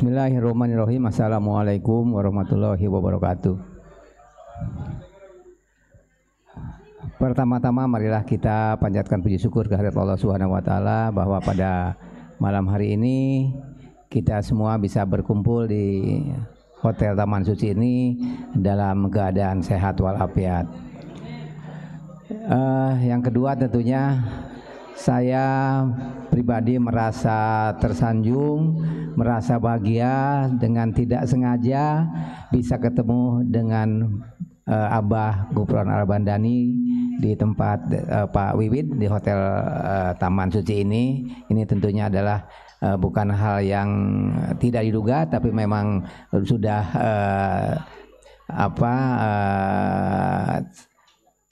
Bismillahirrahmanirrahim. Assalamualaikum warahmatullahi wabarakatuh. Pertama-tama marilah kita panjatkan puji syukur kehadirat Allah Subhanahu wa taala bahwa pada malam hari ini kita semua bisa berkumpul di Hotel Taman Suci ini dalam keadaan sehat walafiat. Yang kedua tentunya saya pribadi merasa tersanjung, merasa bahagia dengan tidak sengaja bisa ketemu dengan Abah Gufron Al-Bandani di tempat Pak Wiwit di Hotel Taman Suci ini. Ini tentunya adalah bukan hal yang tidak diduga, tapi memang sudah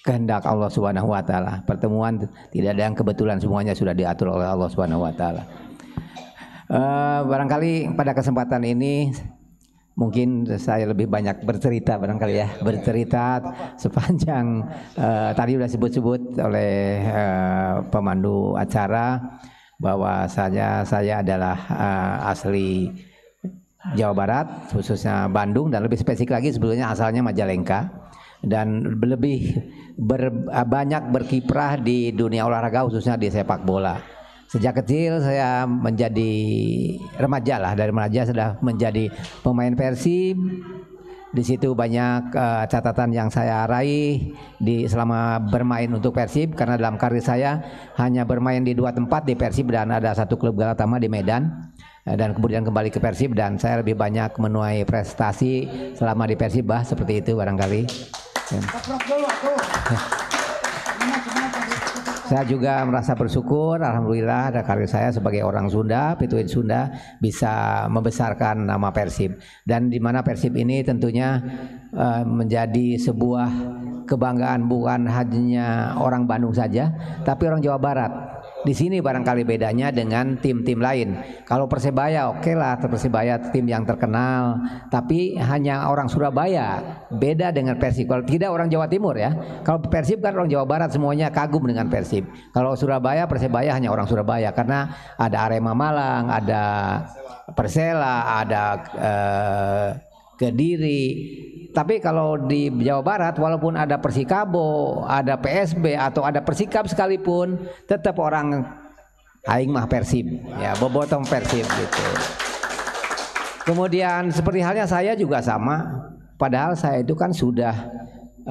kehendak Allah Subhanahu wa taala. Pertemuan tidak ada yang kebetulan, semuanya sudah diatur oleh Allah Subhanahu wa taala. Barangkali pada kesempatan ini mungkin saya lebih banyak bercerita barangkali ya, bercerita sepanjang tadi sudah sebut-sebut oleh pemandu acara bahwa saya adalah asli Jawa Barat, khususnya Bandung, dan lebih spesifik lagi sebelumnya asalnya Majalengka, dan lebih banyak berkiprah di dunia olahraga khususnya di sepak bola. Sejak kecil saya menjadi remaja lah, dari remaja sudah menjadi pemain Persib. Di situ banyak catatan yang saya raih selama bermain untuk Persib, karena dalam karir saya hanya bermain di 2 tempat, di Persib dan ada 1 klub Galatama di Medan, dan kemudian kembali ke Persib, dan saya lebih banyak menuai prestasi selama di Persib, seperti itu barangkali. Saya juga merasa bersyukur, alhamdulillah, ada karir saya sebagai orang Sunda, Pituin Sunda, bisa membesarkan nama Persib. Dan di mana Persib ini tentunya menjadi sebuah kebanggaan bukan hanya orang Bandung saja, tapi orang Jawa Barat. Di sini barangkali bedanya dengan tim-tim lain. Kalau Persebaya oke lah, Persebaya tim yang terkenal, tapi hanya orang Surabaya. Beda dengan Persib. Kalau tidak orang Jawa Timur ya. Kalau Persib kan orang Jawa Barat semuanya kagum dengan Persib. Kalau Surabaya, Persebaya hanya orang Surabaya, karena ada Arema Malang, ada Persela, ada Kediri. Tapi kalau di Jawa Barat, walaupun ada Persikabo, ada PSB atau ada Persikab sekalipun, tetap orang aing mah Persib, ya, bobotong Persib gitu. Kemudian seperti halnya saya juga sama, padahal saya itu kan sudah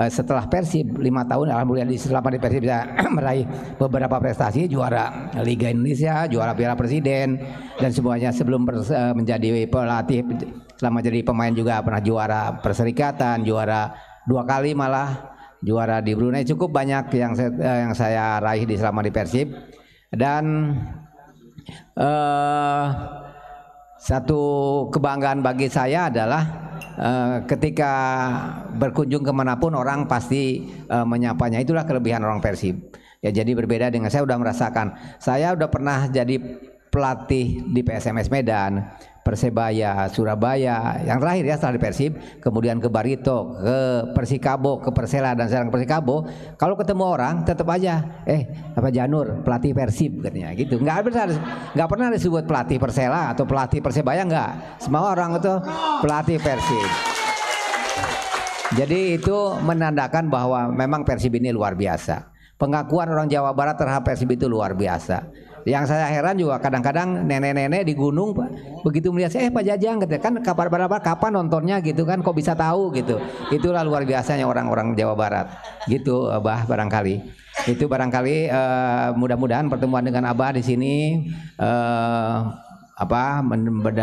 setelah Persib 5 tahun, alhamdulillah selama di Persib saya meraih beberapa prestasi, juara Liga Indonesia, juara Piala Presiden, dan semuanya. Sebelum menjadi pelatih, selama jadi pemain juga pernah juara Perserikatan, juara 2 kali malah, juara di Brunei. Cukup banyak yang saya raih selama di Persib. Dan satu kebanggaan bagi saya adalah ketika berkunjung kemanapun orang pasti menyapanya. Itulah kelebihan orang Persib. Ya, jadi berbeda dengan saya udah merasakan. Saya udah pernah jadi pelatih di PSMS Medan, Persebaya, Surabaya, yang terakhir ya setelah di Persib, kemudian ke Barito, ke Persikabo, ke Persela, dan sekarang ke Persikabo. Kalau ketemu orang tetap aja, Janur pelatih Persib katanya gitu. Nggak pernah disebut pelatih Persela atau pelatih Persebaya, nggak. Semua orang itu pelatih Persib. Jadi itu menandakan bahwa memang Persib ini luar biasa. Pengakuan orang Jawa Barat terhadap Persib itu luar biasa. Yang saya heran juga kadang-kadang nenek-nenek di gunung, Pak, begitu melihat saya, Pak Jajang, kan kapan nontonnya gitu kan, kok bisa tahu gitu. Itulah luar biasanya orang-orang Jawa Barat gitu, Abah, barangkali. Itu barangkali mudah-mudahan pertemuan dengan Abah di sini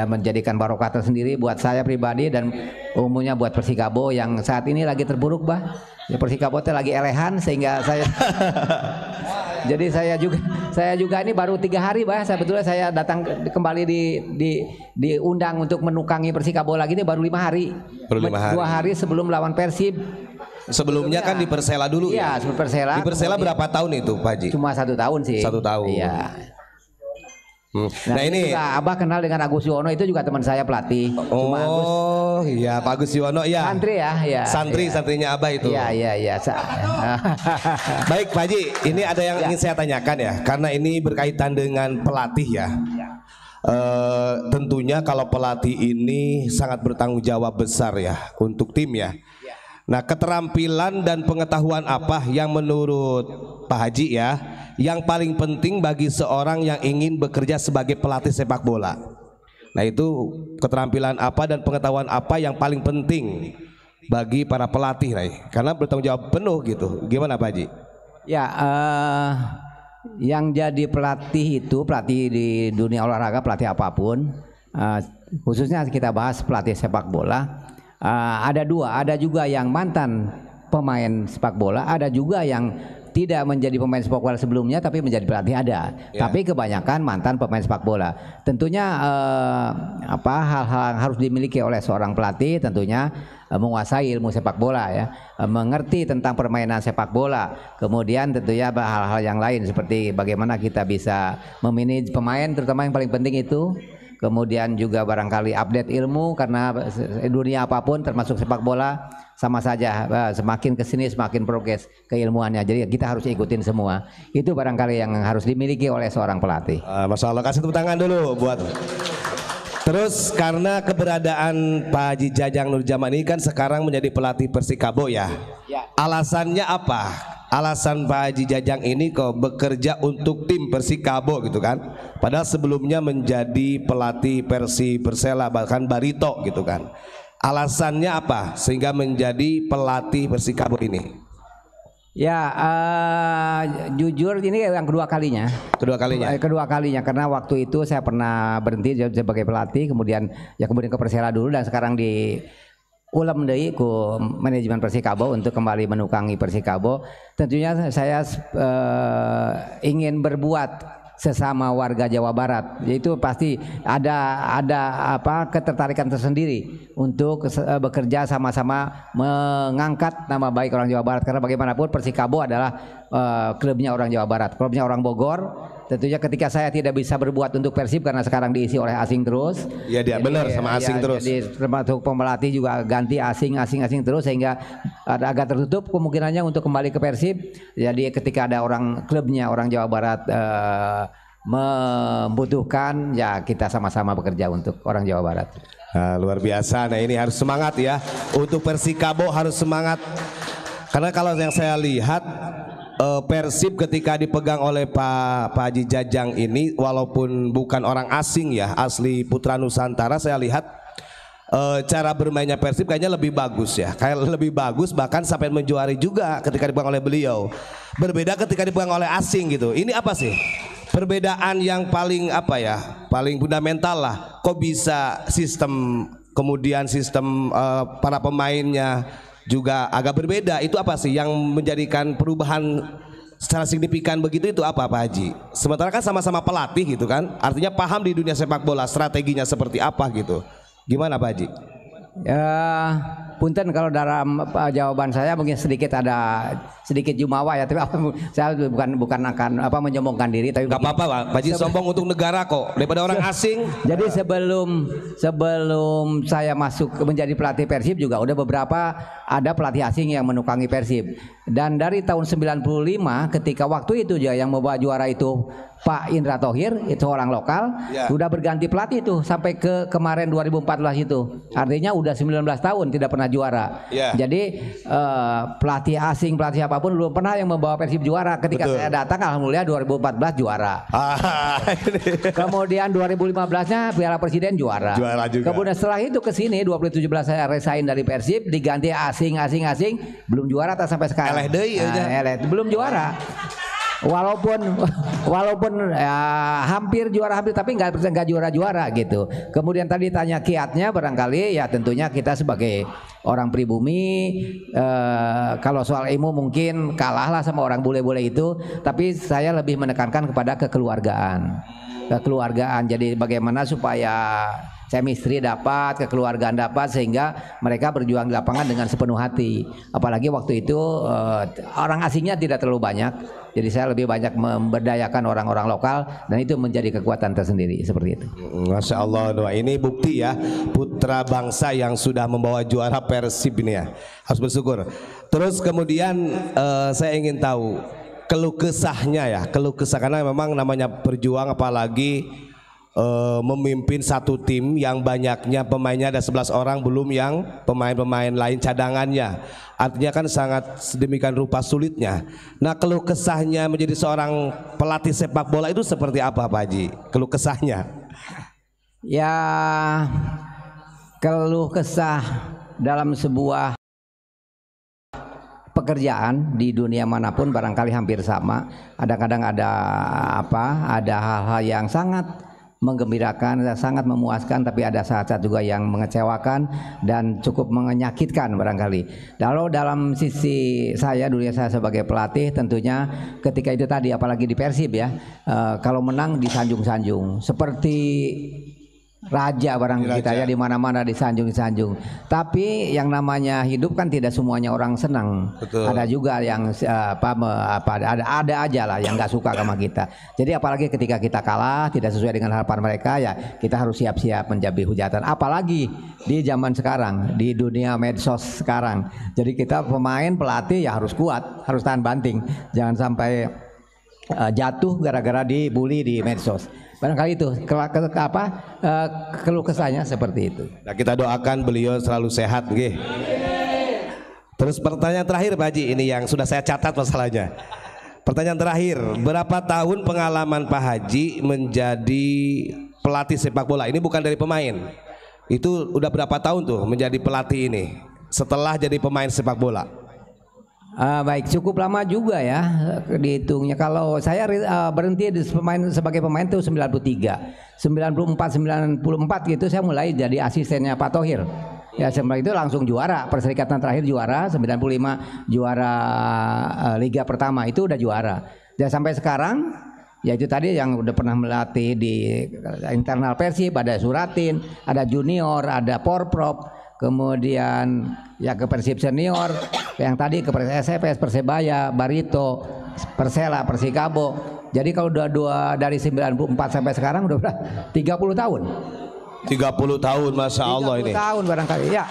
menjadikan barokah tersendiri buat saya pribadi dan umumnya buat Persikabo yang saat ini lagi terburuk, Bah. Ya, Persikabo lagi elehan sehingga saya jadi saya juga ini baru 3 hari, Bah. Sebetulnya saya datang kembali diundang untuk menukangi Persikabo lagi ini baru 5 hari. 2 hari sebelum lawan Persib. Sebelumnya kan di Persela dulu. Iya, ya? Persela. Di Persela berapa tahun itu, Pak Haji? Cuma 1 tahun sih. 1 tahun. Iya. Nah ini juga Abah kenal dengan Agus Yuwono, itu juga teman saya pelatih. Oh iya, Pak Agus Yuwono ya. Santri ya, ya. Santrinya Abah itu. Iya. Baik Pak Haji, ini ada yang ingin saya tanyakan ya, karena ini berkaitan dengan pelatih ya. tentunya kalau pelatih ini sangat bertanggung jawab besar ya untuk tim ya. Nah, keterampilan dan pengetahuan apa yang menurut Pak Haji ya yang paling penting bagi seorang yang ingin bekerja sebagai pelatih sepak bola? Nah, itu keterampilan apa dan pengetahuan apa yang paling penting bagi para pelatih, karena bertanggung jawab penuh gitu. Gimana Pak Haji? Ya, yang jadi pelatih itu pelatih di dunia olahraga, pelatih apapun, khususnya kita bahas pelatih sepak bola. Ada dua, ada juga yang mantan pemain sepak bola, ada juga yang tidak menjadi pemain sepak bola sebelumnya tapi menjadi pelatih ada. Tapi kebanyakan mantan pemain sepak bola. Tentunya hal-hal yang harus dimiliki oleh seorang pelatih tentunya menguasai ilmu sepak bola ya, mengerti tentang permainan sepak bola. Kemudian tentunya hal-hal yang lain seperti bagaimana kita bisa memanage pemain, terutama yang paling penting itu. Kemudian juga barangkali update ilmu, karena dunia apapun termasuk sepak bola sama saja, semakin kesini semakin progres keilmuannya. Jadi kita harus ikutin semua. Itu barangkali yang harus dimiliki oleh seorang pelatih. Masya Allah, kasih tepuk tangan dulu buat. Terus karena keberadaan Pak Haji Jajang Nurjaman ini kan sekarang menjadi pelatih Persikabo ya. Alasannya apa? Alasan Pak Haji Jajang ini kok bekerja untuk tim Persikabo gitu kan, padahal sebelumnya menjadi pelatih Persela bahkan Barito gitu kan. Alasannya apa sehingga menjadi pelatih Persikabo ini? Ya, jujur ini yang kedua kalinya. Kedua kalinya karena waktu itu saya pernah berhenti sebagai pelatih, kemudian ke Persela dulu dan sekarang di ulam deui ku manajemen Persikabo untuk kembali menukangi Persikabo. Tentunya saya ingin berbuat sesama warga Jawa Barat, yaitu pasti ada ketertarikan tersendiri untuk bekerja sama-sama mengangkat nama baik orang Jawa Barat, karena bagaimanapun Persikabo adalah klubnya orang Jawa Barat, klubnya orang Bogor. Tentunya ketika saya tidak bisa berbuat untuk Persib karena sekarang diisi oleh asing terus. Iya dia benar sama asing terus. Jadi termasuk pemelatih juga ganti asing terus sehingga agak tertutup kemungkinannya untuk kembali ke Persib. Jadi ketika ada klubnya orang Jawa Barat membutuhkan, ya kita sama-sama bekerja untuk orang Jawa Barat. Nah, luar biasa. Nah, ini harus semangat ya. Untuk Persikabo harus semangat. Karena kalau yang saya lihat Persib ketika dipegang oleh Pak Haji Jajang ini, walaupun bukan orang asing ya, asli Putra Nusantara, saya lihat cara bermainnya Persib kayaknya lebih bagus ya, kayak lebih bagus bahkan sampai menjuari juga ketika dipegang oleh beliau. Berbeda ketika dipegang oleh asing gitu. Ini apa sih perbedaan yang paling paling fundamental lah? Kok bisa kemudian sistem para pemainnya juga agak berbeda? Itu apa sih yang menjadikan perubahan secara signifikan begitu? Itu apa Pak Haji? Sementara kan sama-sama pelatih gitu kan, artinya paham di dunia sepak bola strateginya seperti apa gitu. Gimana Pak Haji? Punten kalau dalam jawaban saya mungkin ada sedikit jumawa ya, tapi saya bukan akan menyombongkan diri, tapi nggak apa-apa Pak Haji, sombong untuk negara kok daripada orang asing. Jadi sebelum saya masuk menjadi pelatih Persib juga udah beberapa ada pelatih asing yang menukangi Persib, dan dari tahun 95 ketika waktu itu yang membawa juara itu Pak Indra Thohir, itu orang lokal, udah berganti pelatih tuh sampai ke kemarin 2014 itu, artinya udah 19 tahun tidak pernah juara. Jadi pelatih asing, pelatih apapun belum pernah yang membawa Persib juara. Ketika saya datang alhamdulillah 2014 juara. Kemudian 2015-nya Piala Presiden juara juga. Kemudian setelah itu ke sini 2017 saya resign dari Persib, diganti asing belum juara sampai sekarang. Belum juara. Walaupun hampir juara tapi nggak juara gitu. Kemudian tadi tanya kiatnya, barangkali ya tentunya kita sebagai orang pribumi, kalau soal ilmu mungkin kalah lah sama orang bule-bule itu, tapi saya lebih menekankan kepada kekeluargaan. Jadi bagaimana supaya chemistry dapat, kekeluargaan dapat, sehingga mereka berjuang di lapangan dengan sepenuh hati. Apalagi waktu itu orang asingnya tidak terlalu banyak, jadi saya lebih banyak memberdayakan orang-orang lokal, dan itu menjadi kekuatan tersendiri seperti itu. Masya Allah, ini bukti ya, putra bangsa yang sudah membawa juara Persib ini ya, harus bersyukur. Terus kemudian saya ingin tahu keluh kesahnya ya, karena memang namanya berjuang, apalagi memimpin satu tim yang banyaknya pemainnya ada 11 orang, belum yang pemain-pemain lain cadangannya. Artinya kan sangat sedemikian rupa sulitnya. Nah, keluh kesahnya menjadi seorang pelatih sepak bola itu seperti apa Pak Haji? Keluh kesahnya? Ya, keluh kesah dalam sebuah pekerjaan di dunia manapun barangkali hampir sama. Kadang-kadang ada ada hal-hal yang sangat menggembirakan, sangat memuaskan, tapi ada saat-saat juga yang mengecewakan dan cukup menyakitkan barangkali. Kalau dalam sisi saya, dunia saya sebagai pelatih, tentunya ketika itu tadi, apalagi di Persib ya, kalau menang disanjung-sanjung seperti raja barang kita ya, di mana-mana disanjung-sanjung. Tapi yang namanya hidup kan tidak semuanya orang senang. Betul. Ada juga yang ada aja lah yang nggak suka sama kita. Jadi apalagi ketika kita kalah tidak sesuai dengan harapan mereka, ya kita harus siap-siap menjadi hujatan. Apalagi di zaman sekarang, di dunia medsos sekarang. Jadi kita pemain, pelatih ya harus kuat, harus tahan banting. Jangan sampai jatuh gara-gara dibully di medsos. Barangkali itu keluh kesahnya seperti itu. Nah, kita doakan beliau selalu sehat, nggih. Terus pertanyaan terakhir Pak Haji, ini yang sudah saya catat masalahnya. Pertanyaan terakhir, berapa tahun pengalaman Pak Haji menjadi pelatih sepak bola? Ini bukan dari pemain. Itu udah berapa tahun tuh menjadi pelatih ini setelah jadi pemain sepak bola? Baik, cukup lama juga ya dihitungnya. Kalau saya berhenti sebagai pemain itu 93, 94 gitu saya mulai jadi asistennya Pak Thohir. Ya setelah itu langsung juara, perserikatan terakhir juara, 95 juara Liga pertama itu udah juara. Dan sampai sekarang ya itu tadi yang udah pernah melatih di internal Persib, ada Suratin, ada junior, ada Porprov. Kemudian ya ke Persib senior, yang tadi ke SPS, Persebaya, Barito, Persela, Persikabo. Jadi kalau dua dari 94 sampai sekarang udah 30 tahun. 30 tahun, Masya Allah ini. 30 tahun barangkali ya.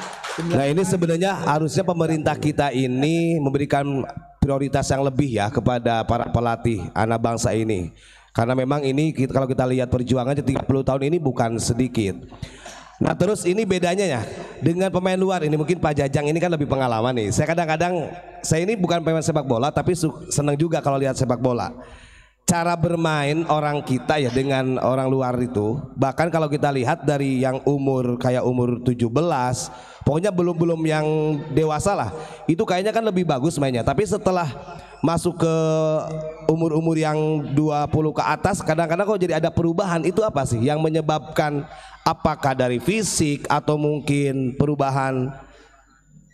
Nah, ini sebenarnya harusnya pemerintah kita ini memberikan prioritas yang lebih ya kepada para pelatih anak bangsa ini. Karena memang ini kalau kita lihat perjuangannya 30 tahun ini bukan sedikit. Nah, terus ini bedanya ya dengan pemain luar ini, mungkin Pak Jajang ini kan lebih pengalaman nih. Saya kadang-kadang, saya ini bukan pemain sepak bola tapi senang juga kalau lihat sepak bola. Cara bermain orang kita ya dengan orang luar itu, bahkan kalau kita lihat dari yang umur kayak umur 17, pokoknya belum yang dewasa lah, itu kayaknya kan lebih bagus mainnya. Tapi setelah masuk ke umur-umur yang 20 ke atas, kadang-kadang kok jadi ada perubahan. Itu apa sih yang menyebabkan? Apakah dari fisik atau mungkin perubahan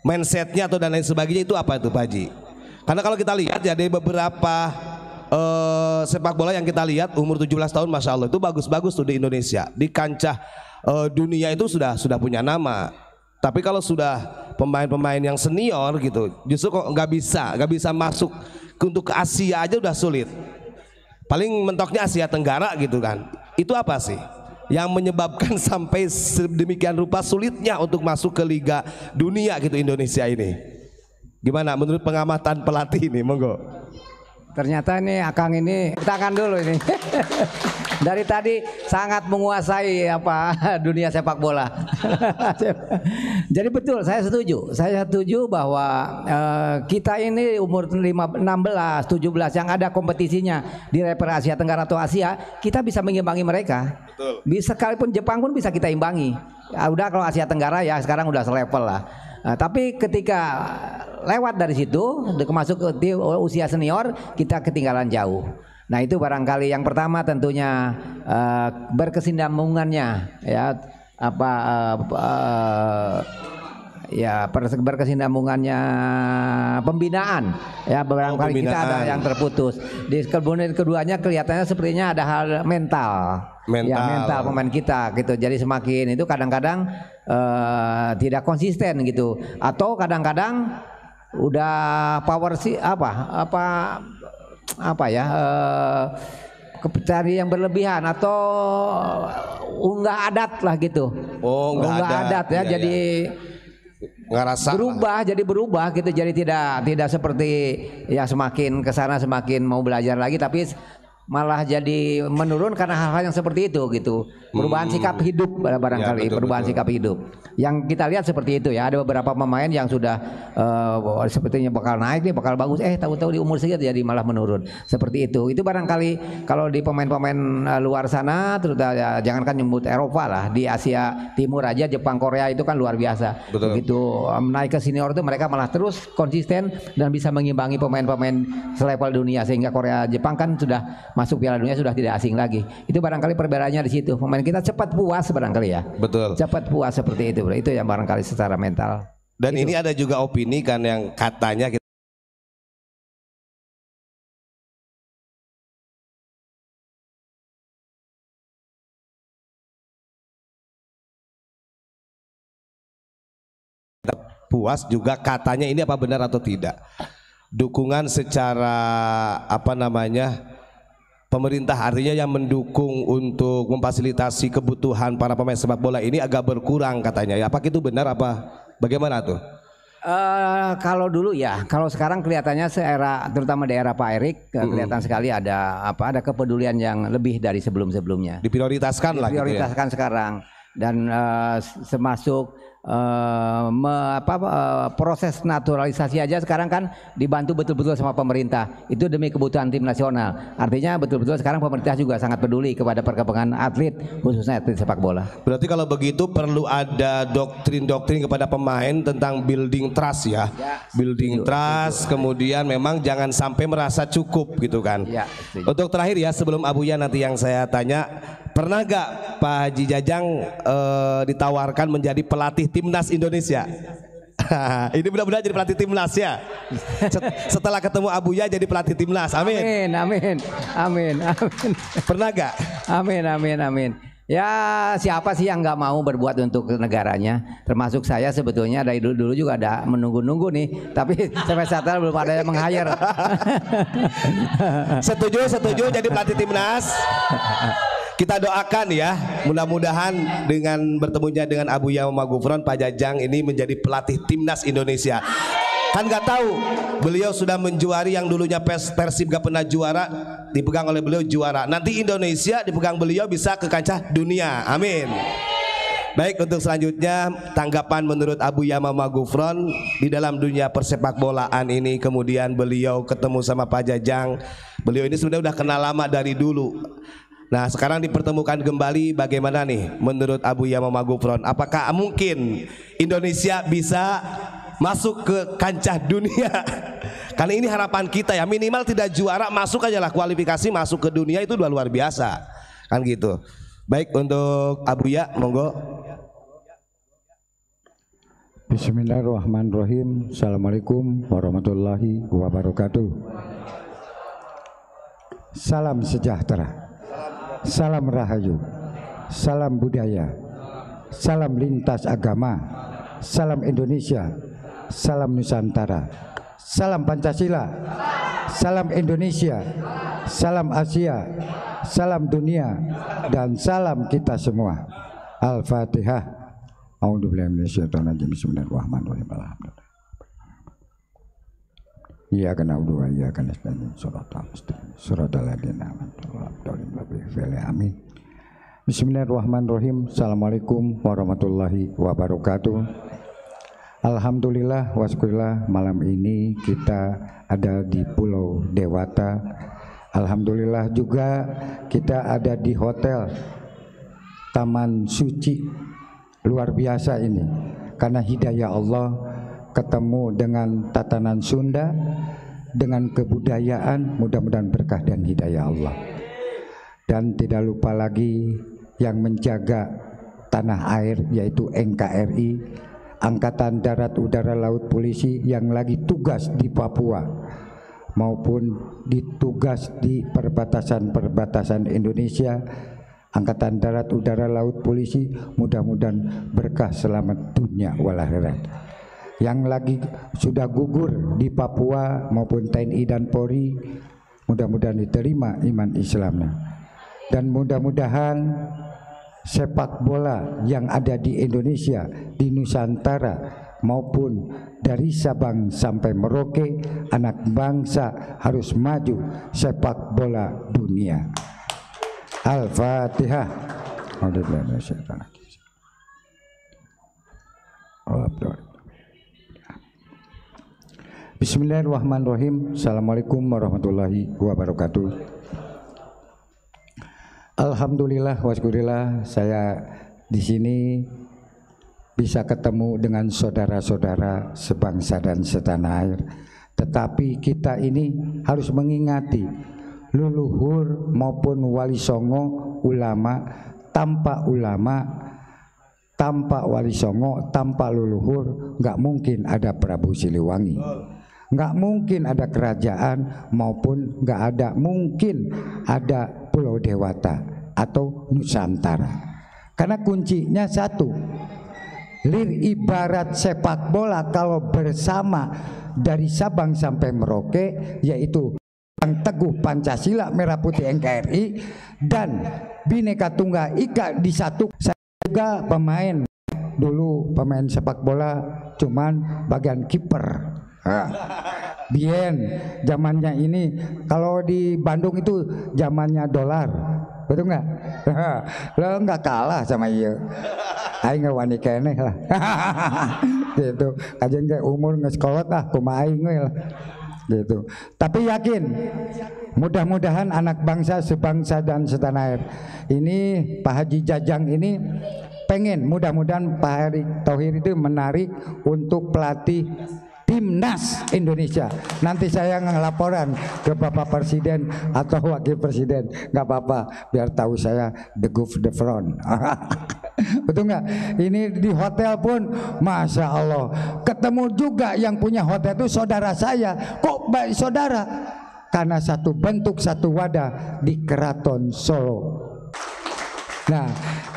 mindsetnya atau dan lain sebagainya, itu apa itu Pak Haji? Karena kalau kita lihat ya dari beberapa sepak bola yang kita lihat umur 17 tahun, Masya Allah itu bagus-bagus tuh di Indonesia, di kancah dunia itu sudah punya nama. Tapi kalau sudah pemain-pemain yang senior gitu, justru kok nggak bisa masuk untuk ke Asia aja udah sulit. Paling mentoknya Asia Tenggara gitu kan. Itu apa sih yang menyebabkan sampai sedemikian rupa sulitnya untuk masuk ke Liga Dunia gitu Indonesia ini? Gimana menurut pengamatan pelatih ini? Monggo. Ternyata ini Akang ini tangan dulu ini. Dari tadi sangat menguasai dunia sepak bola. Jadi betul, saya setuju bahwa kita ini umur 16, 17 yang ada kompetisinya di level Asia Tenggara atau Asia, kita bisa mengimbangi mereka. Betul. Bisa, sekalipun Jepang pun bisa kita imbangi. Ya, udah kalau Asia Tenggara ya sekarang udah selevel lah. Tapi ketika lewat dari situ masuk ke usia senior, kita ketinggalan jauh. Nah, itu barangkali yang pertama tentunya berkesinambungannya ya berkesinambungannya pembinaan ya, barangkali kita ada yang terputus. Di kemudian keduanya kelihatannya sepertinya ada hal mental pemain kita gitu. Jadi semakin itu kadang-kadang tidak konsisten gitu, atau kadang-kadang udah power cari yang berlebihan atau unggah adat lah gitu. Unggah adat ya, iya, jadi berubah gitu, jadi tidak seperti ya semakin kesana semakin mau belajar lagi, tapi malah jadi menurun karena hal-hal yang seperti itu gitu. Perubahan sikap hidup barangkali, betul, perubahan sikap hidup. Yang kita lihat seperti itu ya. Ada beberapa pemain yang sudah sepertinya bakal naik nih, bakal bagus. Tahu-tahu di umur segitu jadi malah menurun. Seperti itu. Itu barangkali kalau di pemain-pemain luar sana, terutama ya, jangankan nyebut Eropa lah, di Asia Timur aja, Jepang, Korea itu kan luar biasa. Betul. Begitu naik ke senior itu mereka malah terus konsisten dan bisa mengimbangi pemain-pemain selevel dunia, sehingga Korea, Jepang kan sudah masuk Piala Dunia, sudah tidak asing lagi. Itu barangkali perbedaannya di situ. Pemain kita cepat puas barangkali ya. Betul. Cepat puas seperti itu. Itu yang barangkali secara mental. Dan Itu. ini ada juga opini kan yang katanya kita puas juga, katanya ini apa benar atau tidak? Dukungan secara apa namanya? Pemerintah artinya yang mendukung untuk memfasilitasi kebutuhan para pemain sepak bola ini agak berkurang katanya. Ya, apakah itu benar apa bagaimana tuh? Kalau dulu ya, kalau sekarang kelihatannya seera, terutama di era Pak Erik, kelihatan sekali ada kepedulian yang lebih dari sebelum-sebelumnya. Diprioritaskan lah gitu ya. Diprioritaskan sekarang, dan termasuk proses naturalisasi aja sekarang kan dibantu betul-betul sama pemerintah. Itu demi kebutuhan tim nasional. Artinya betul-betul sekarang pemerintah juga sangat peduli kepada perkembangan atlet, khususnya atlet sepak bola. Berarti kalau begitu perlu ada doktrin-doktrin kepada pemain tentang building trust ya. Building trust, kemudian memang jangan sampai merasa cukup gitu kan. Ya, untuk terakhir ya, sebelum Abuya nanti yang saya tanya, pernah gak Pak Haji Jajang ditawarkan menjadi pelatih timnas Indonesia? Ini mudah-mudahan jadi pelatih timnas ya. Setelah ketemu Abuya jadi pelatih timnas. Amin. Amin. Pernah gak? Amin. Ya, siapa sih yang nggak mau berbuat untuk negaranya? Termasuk saya sebetulnya dari dulu juga ada menunggu-nunggu nih. Tapi sampai saat ini belum ada yang meng-hire. Setuju jadi pelatih timnas. Kita doakan ya, mudah-mudahan dengan bertemunya dengan Abuya Muhammad Gufron, Pak Jajang ini menjadi pelatih timnas Indonesia. Kan nggak tahu, beliau sudah menjuari yang dulunya Persib gak pernah juara, dipegang oleh beliau juara. Nanti Indonesia dipegang beliau bisa ke kancah dunia. Amin. Baik, untuk selanjutnya tanggapan menurut Abuya Muhammad Gufron di dalam dunia persepak bolaan ini, kemudian beliau ketemu sama Pak Jajang. Beliau ini sebenarnya udah kenal lama dari dulu. Nah, sekarang dipertemukan kembali, bagaimana nih menurut Abuya Muhammad Gufron? Apakah mungkin Indonesia bisa masuk ke kancah dunia? Karena ini harapan kita ya, minimal tidak juara, masuk aja lah, kualifikasi masuk ke dunia itu udah luar biasa. Kan gitu. Baik, untuk Abuya, monggo. Bismillahirrahmanirrahim. Assalamualaikum warahmatullahi wabarakatuh. Salam sejahtera, salam rahayu, salam budaya, salam lintas agama, salam Indonesia, salam Nusantara, salam Pancasila, salam Indonesia, salam Asia, salam dunia, dan salam kita semua. Al-Fatihah. A'udzubillahi minasyaitonir rajim. Bismillahirrahmanirrahim. Alhamdulillah. Iyyaka na'budu wa iyyaka nasta'in. Shiratal ladzina an'amta 'alaihim. Amin. Bismillahirrahmanirrahim. Assalamualaikum warahmatullahi wabarakatuh. Alhamdulillah waskurillah, malam ini kita ada di Pulau Dewata. Alhamdulillah juga kita ada di hotel Taman Suci. Luar biasa ini, karena hidayah Allah, ketemu dengan tatanan Sunda, dengan kebudayaan, mudah-mudahan berkah dan hidayah Allah. Dan tidak lupa lagi yang menjaga tanah air, yaitu NKRI, Angkatan Darat Udara Laut Polisi, yang lagi tugas di Papua maupun ditugas di perbatasan-perbatasan Indonesia. Angkatan Darat Udara Laut Polisi, mudah-mudahan berkah selamat dunia wal akhirat. Yang lagi sudah gugur di Papua maupun TNI dan Polri, mudah-mudahan diterima iman Islamnya. Dan mudah-mudahan sepak bola yang ada di Indonesia, di Nusantara, maupun dari Sabang sampai Merauke, anak bangsa harus maju sepak bola dunia. Al-Fatihah. Bismillahirrahmanirrahim. Assalamualaikum warahmatullahi wabarakatuh. Alhamdulillah wasyukurillah, saya di sini bisa ketemu dengan saudara-saudara sebangsa dan setanah air. Tetapi kita ini harus mengingati leluhur maupun wali songo, ulama, tanpa wali songo, tanpa leluhur, nggak mungkin ada Prabu Siliwangi, nggak mungkin ada kerajaan, maupun nggak ada mungkin ada Pulau Dewata atau Nusantara. Karena kuncinya satu, lir ibarat sepak bola kalau bersama dari Sabang sampai Merauke, yaitu yang teguh Pancasila, Merah Putih NKRI, dan Bhinneka Tunggal Ika di satu. Saya juga pemain, dulu pemain sepak bola cuman bagian kiper. Bien, zamannya ini kalau di Bandung itu zamannya dolar, betul nggak? Lo nggak kalah sama iya. Aing nggak wani keneh lah. Gitu. Kajian kayak umur nggak sekolot lah, kumaha aing lah. Gitu. Tapi yakin, mudah-mudahan anak bangsa sebangsa dan setanah air ini, Pak Haji Jajang ini pengen, mudah-mudahan Pak Erick Thohir itu menarik untuk pelatih Timnas Indonesia. Nanti saya ngelaporan ke Bapak Presiden atau Wakil Presiden, nggak apa-apa, biar tahu saya the gov the front. Betul nggak? Ini di hotel pun, masya Allah, ketemu juga yang punya hotel itu saudara saya. Kok baik saudara? Karena satu bentuk, satu wadah di Keraton Solo. Nah,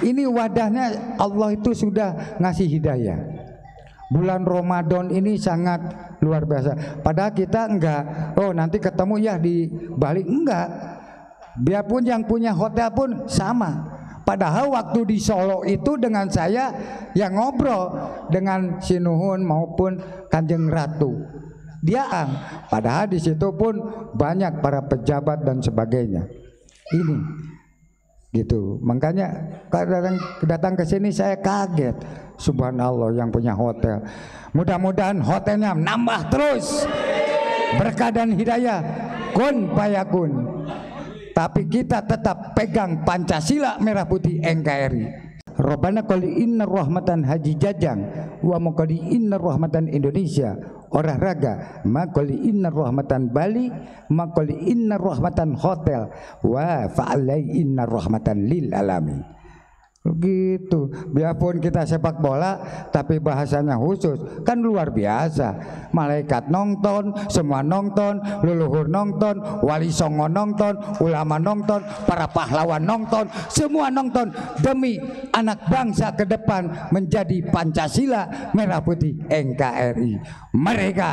ini wadahnya Allah itu sudah ngasih hidayah. Bulan Ramadan ini sangat luar biasa. Padahal kita enggak, oh nanti ketemu ya di Bali, enggak. Biarpun yang punya hotel pun sama. Padahal waktu di Solo itu dengan saya yang ngobrol dengan Si Nuhun maupun Kanjeng Ratu. Dia padahal di situ pun banyak para pejabat dan sebagainya. Ini gitu. Makanya datang ke sini saya kaget. Subhanallah, yang punya hotel. Mudah-mudahan hotelnya nambah terus berkah dan hidayah, kun payakun. Tapi kita tetap pegang Pancasila, Merah Putih NKRI. Rabbana qali inna rahmatan Haji Jajang wa maqali inna rahmatan Indonesia. Olahraga maqali inna rahmatan Bali, maqali inna rahmatan hotel, wa fa'alai inna rahmatan lil alamin. Gitu. Biarpun kita sepak bola tapi bahasanya khusus, kan luar biasa. Malaikat nonton, semua nonton, leluhur nonton, wali songo nonton, ulama nonton, para pahlawan nonton, semua nonton demi anak bangsa ke depan menjadi Pancasila, Merah Putih NKRI. Mereka